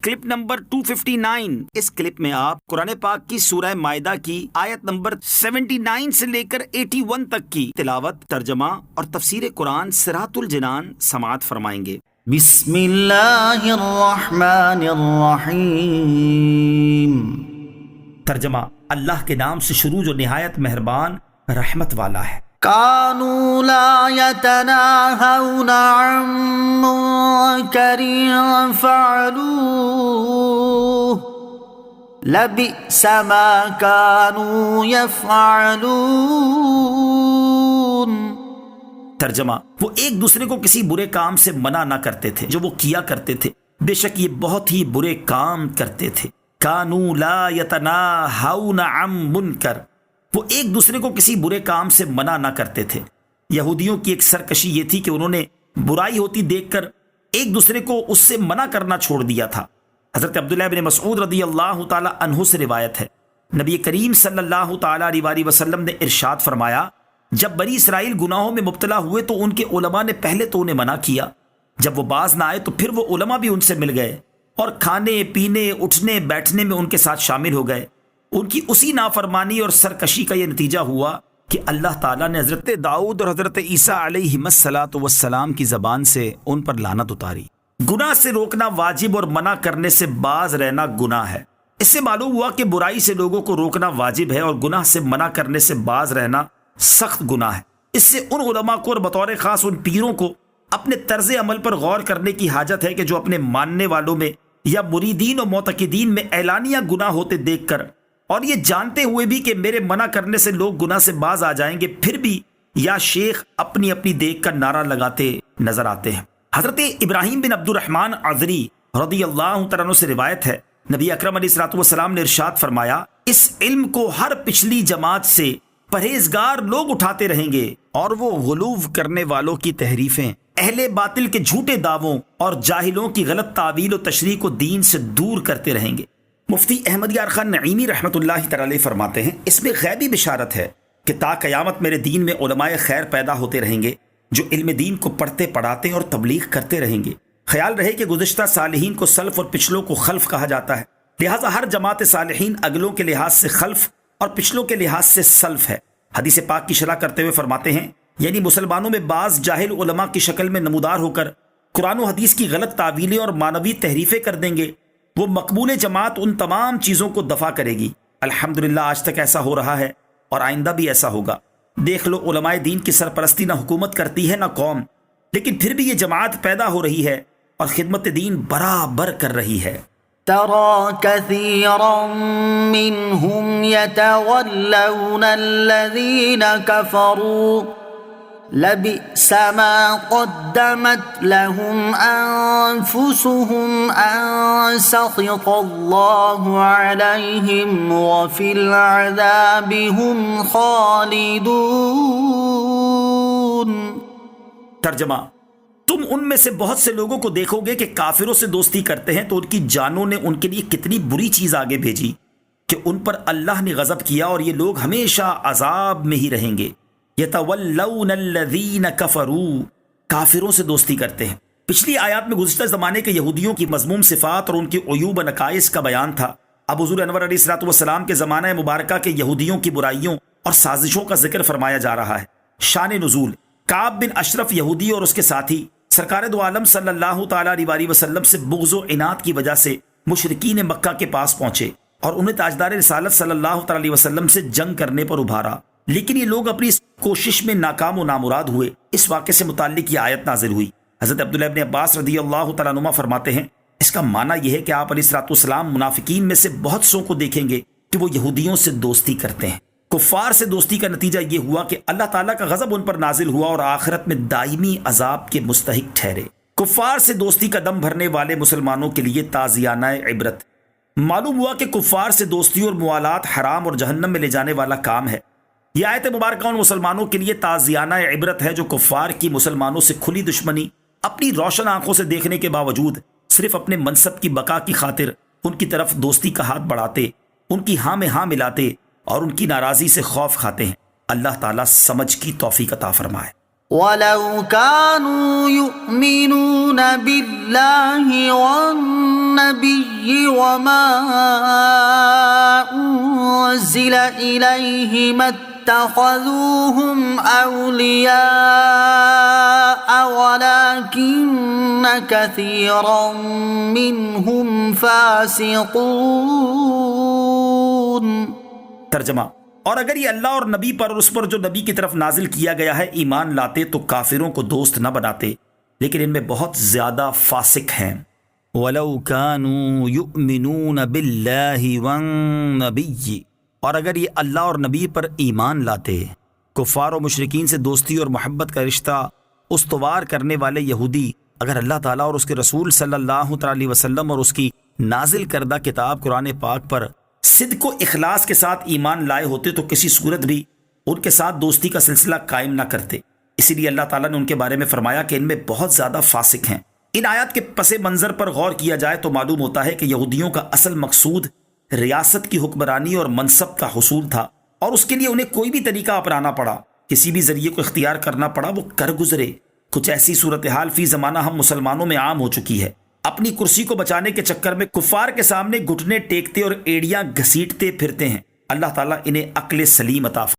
Clip number 259۔ اس clip میں آپ قرآن پاک کی سورہ مائدہ کی آیت نمبر 79 سے لے کر 81 تک کی تلاوت، ترجمہ اور تفسیر قرآن صراط الجنان سماعت فرمائیں گے۔ بسم اللہ الرحمن الرحیم۔ ترجمہ: اللہ کے نام سے شروع جو نہایت مہربان رحمت والا ہے۔ كانوا لا يتناهون عن منكر فعلوه لبئس ما كانوا يفعلون۔ ترجمہ: وہ ایک دوسرے کو کسی برے کام سے منع نہ کرتے تھے جو وہ کیا کرتے تھے، بے شک یہ بہت ہی برے کام کرتے تھے۔ کانوا لا یتناہون عن منکر، وہ ایک دوسرے کو کسی برے کام سے منع نہ کرتے تھے۔ یہودیوں کی ایک سرکشی یہ تھی کہ انہوں نے برائی ہوتی دیکھ کر ایک دوسرے کو اس سے منع کرنا چھوڑ دیا تھا۔ حضرت عبداللہ بن مسعود رضی اللہ تعالی عنہ سے روایت ہے، نبی کریم صلی اللہ تعالی علیہ وسلم نے ارشاد فرمایا، جب بنی اسرائیل گناہوں میں مبتلا ہوئے تو ان کے علماء نے پہلے تو انہیں منع کیا، جب وہ باز نہ آئے تو پھر وہ علماء بھی ان سے مل گئے اور کھانے پینے اٹھنے بیٹھنے میں ان کے ساتھ شامل ہو گئے۔ ان کی اسی نافرمانی اور سرکشی کا یہ نتیجہ ہوا کہ اللہ تعالیٰ نے حضرت داؤد اور حضرت عیسیٰ علیہ السلام کی زبان سے ان پر لعنت اتاری۔ گناہ سے روکنا واجب اور منع کرنے سے باز رہنا گناہ ہے۔ اس سے معلوم ہوا کہ برائی سے لوگوں کو روکنا واجب ہے اور گناہ سے منع کرنے سے باز رہنا سخت گناہ ہے۔ اس سے ان علماء کو اور بطور خاص ان پیروں کو اپنے طرز عمل پر غور کرنے کی حاجت ہے کہ جو اپنے ماننے والوں میں یا مریدین و معتقدین میں اعلانیہ گناہ ہوتے دیکھ کر اور یہ جانتے ہوئے بھی کہ میرے منع کرنے سے لوگ گناہ سے باز آ جائیں گے، پھر بھی یا شیخ اپنی اپنی دیکھ کر نعرہ لگاتے نظر آتے ہیں۔ حضرت ابراہیم بن عبد الرحمن عذری رضی اللہ تعالیٰ عنہ سے روایت ہے، نبی اکرم علیہ الصلوۃ والسلام نے ارشاد فرمایا، اس علم کو ہر پچھلی جماعت سے پرہیزگار لوگ اٹھاتے رہیں گے اور وہ غلو کرنے والوں کی تحریفیں، اہل باطل کے جھوٹے دعووں اور جاہلوں کی غلط تعویل و تشریح کو دین سے دور کرتے رہیں گے۔ مفتی احمد یار خان نعیمی رحمۃ اللہ تعالی فرماتے ہیں، اس میں غیبی بشارت ہے کہ تا قیامت میرے دین میں علماء خیر پیدا ہوتے رہیں گے جو علم دین کو پڑھتے پڑھاتے اور تبلیغ کرتے رہیں گے۔ خیال رہے کہ گزشتہ صالحین کو سلف اور پچھلوں کو خلف کہا جاتا ہے، لہٰذا ہر جماعت صالحین اگلوں کے لحاظ سے خلف اور پچھلوں کے لحاظ سے سلف ہے۔ حدیث پاک کی شرح کرتے ہوئے فرماتے ہیں، یعنی مسلمانوں میں بعض جاہل علماء کی شکل میں نمودار ہو کر قرآن و حدیث کی غلط تعویلیں اور مانوی تحریفیں کر دیں گے، وہ مقبول جماعت ان تمام چیزوں کو دفع کرے گی۔ الحمدللہ آج تک ایسا ہو رہا ہے اور آئندہ بھی ایسا ہوگا۔ دیکھ لو، علماء دین کی سرپرستی نہ حکومت کرتی ہے نہ قوم، لیکن پھر بھی یہ جماعت پیدا ہو رہی ہے اور خدمت دین برابر کر رہی ہے۔ ترى كثيرا منهم يتولون الذين كفروا لبئس ما قدمت لهم أنفسهم أن سخط الله عليهم وفي العذاب هم خالدون۔ ترجمہ: تم ان میں سے بہت سے لوگوں کو دیکھو گے کہ کافروں سے دوستی کرتے ہیں تو ان کی جانوں نے ان کے لیے کتنی بری چیز آگے بھیجی کہ ان پر اللہ نے غضب کیا اور یہ لوگ ہمیشہ عذاب میں ہی رہیں گے۔ یتولون الذین کفروا، کافروں سے دوستی کرتے ہیں۔ پچھلی آیات میں گزشتہ زمانے کے یہودیوں کی مذموم صفات اور ان کی عیوب و نقائص کا بیان تھا۔ اب حضور انور علیہ الصلوۃ والسلام کے زمانہ مبارکہ کے یہودیوں کی برائیوں اور سازشوں کا ذکر فرمایا جا رہا ہے۔ شان نزول: کعب بن اشرف یہودی اور اس کے ساتھی سرکار دو عالم صلی اللہ تعالی علیہ وسلم سے بغض و عناد کی وجہ سے مشرکین مکہ کے پاس پہنچے اور انہیں تاجدار رسالت صلی اللہ تعالی علیہ وسلم سے جنگ کرنے پر ابھارا، لیکن یہ لوگ اپنی اس کوشش میں ناکام و نامراد ہوئے۔ اس واقعے سے متعلق یہ آیت نازل ہوئی۔ حضرت عبداللہ ابن عباس رضی اللہ تعالیٰ عنہما فرماتے ہیں، اس کا معنی یہ ہے کہ آپ علیہ الصلوۃ والسلام منافقین میں سے بہت سو کو دیکھیں گے کہ وہ یہودیوں سے دوستی کرتے ہیں۔ کفار سے دوستی کا نتیجہ یہ ہوا کہ اللہ تعالیٰ کا غضب ان پر نازل ہوا اور آخرت میں دائمی عذاب کے مستحق ٹھہرے۔ کفار سے دوستی کا دم بھرنے والے مسلمانوں کے لیے تازیانہ عبرت۔ معلوم ہوا کہ کفار سے دوستی اور موالات حرام اور جہنم میں لے جانے والا کام ہے۔ یہ آیت مبارکہ ان مسلمانوں کے لیے تازیانہ عبرت ہے جو کفار کی مسلمانوں سے کھلی دشمنی اپنی روشن آنکھوں سے دیکھنے کے باوجود صرف اپنے منصب کی بقا کی خاطر ان کی طرف دوستی کا ہاتھ بڑھاتے، ان کی ہاں میں ہاں ملاتے اور ان کی ناراضی سے خوف کھاتے ہیں۔ اللہ تعالیٰ سمجھ کی توفیق عطا فرمائے۔ وَلَوْ كَانُوا يُؤْمِنُونَ بِاللَّهِ وَالنَّبِيِّ النبي وما أنزل إليه ما اتخذوهم أولياء ولكن كثيرا منهم فاسقون۔ ترجمہ: اور اگر یہ اللہ اور نبی پر اور اس پر جو نبی کی طرف نازل کیا گیا ہے ایمان لاتے تو کافروں کو دوست نہ بناتے، لیکن ان میں بہت زیادہ فاسق ہیں۔ وَلَوْ كَانُوا يُؤْمِنُونَ بِاللَّهِ وَالنَّبِيِّ، اور اگر یہ اللہ اور نبی پر ایمان لاتے، کفار و مشرکین سے دوستی اور محبت کا رشتہ استوار کرنے والے یہودی اگر اللہ تعالیٰ اور اس کے رسول صلی اللہ تعالی علیہ وسلم اور اس کی نازل کردہ کتاب قرآن پاک پر صدق و اخلاص کے ساتھ ایمان لائے ہوتے تو کسی صورت بھی ان کے ساتھ دوستی کا سلسلہ قائم نہ کرتے۔ اسی لیے اللہ تعالیٰ نے ان کے بارے میں فرمایا کہ ان میں بہت زیادہ فاسق ہیں۔ ان آیات کے پس منظر پر غور کیا جائے تو معلوم ہوتا ہے کہ یہودیوں کا اصل مقصود ریاست کی حکمرانی اور منصب کا حصول تھا، اور اس کے لیے انہیں کوئی بھی طریقہ اپنانا پڑا، کسی بھی ذریعے کو اختیار کرنا پڑا، وہ کر گزرے۔ کچھ ایسی صورتحال فی زمانہ ہم مسلمانوں میں عام ہو چکی ہے۔ اپنی کرسی کو بچانے کے چکر میں کفار کے سامنے گھٹنے ٹیکتے اور ایڑیاں گھسیٹتے پھرتے ہیں۔ اللہ تعالیٰ انہیں عقل سلیم عطا فرمائے۔